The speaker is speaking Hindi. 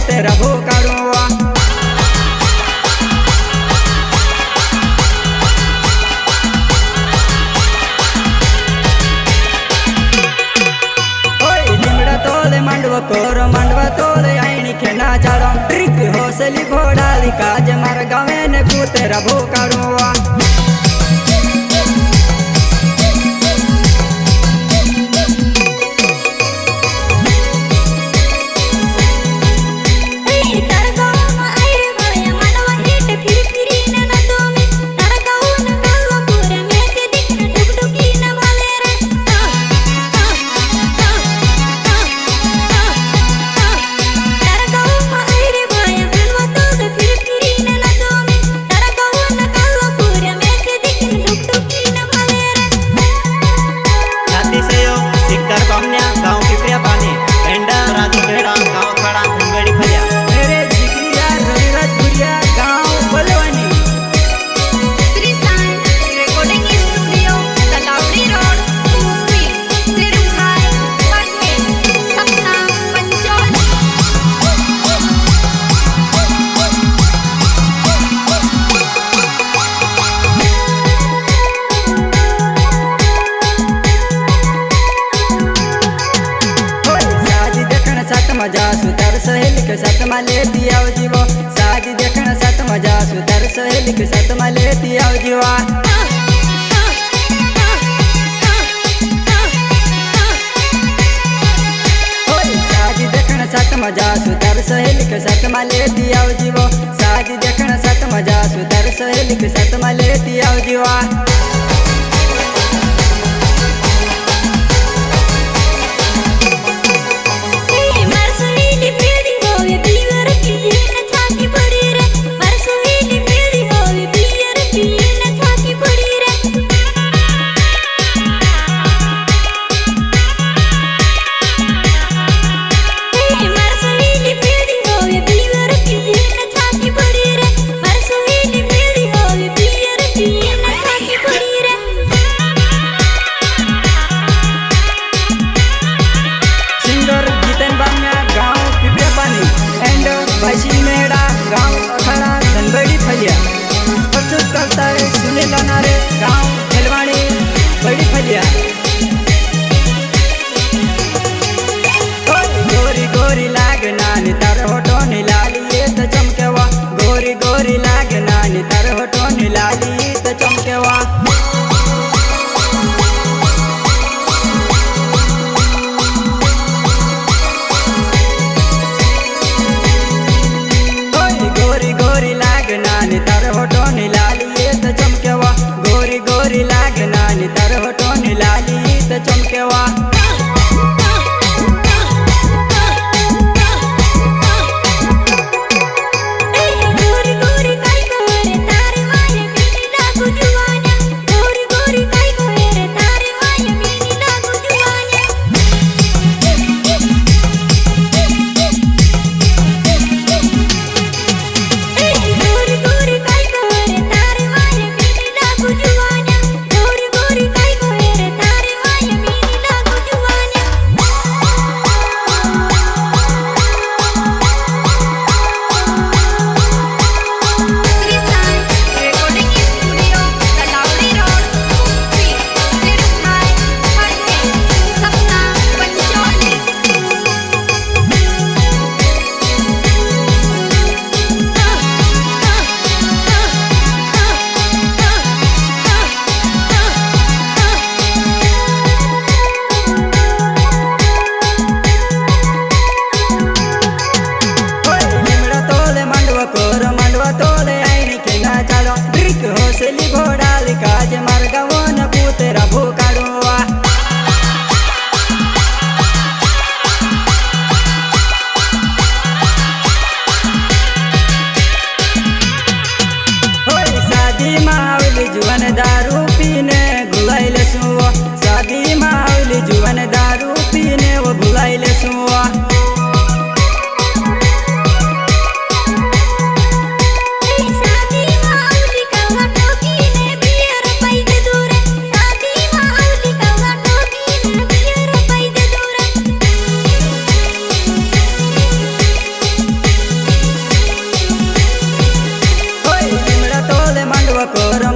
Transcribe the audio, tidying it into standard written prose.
कूते रभो काढ़ुआ कोरो मंडवा तोले आईनी खेना चाड़ो ट्रिक होसली घोड़ाली काज मार गावे ने कूते रभो काढ़ुआ मजा सुतर सहेली के साथ में लेती आओ जीवो शादी देखना साथ मजा सुतर सहेली के साथ में लेती आओ जीवा शादी देखना साथ मजा सुतर सहेली के साथ में लेती आओ जीवो शादी देखना साथ मजा सुतर सहेली के साथ में लेती आओ जीवा Pretty કરો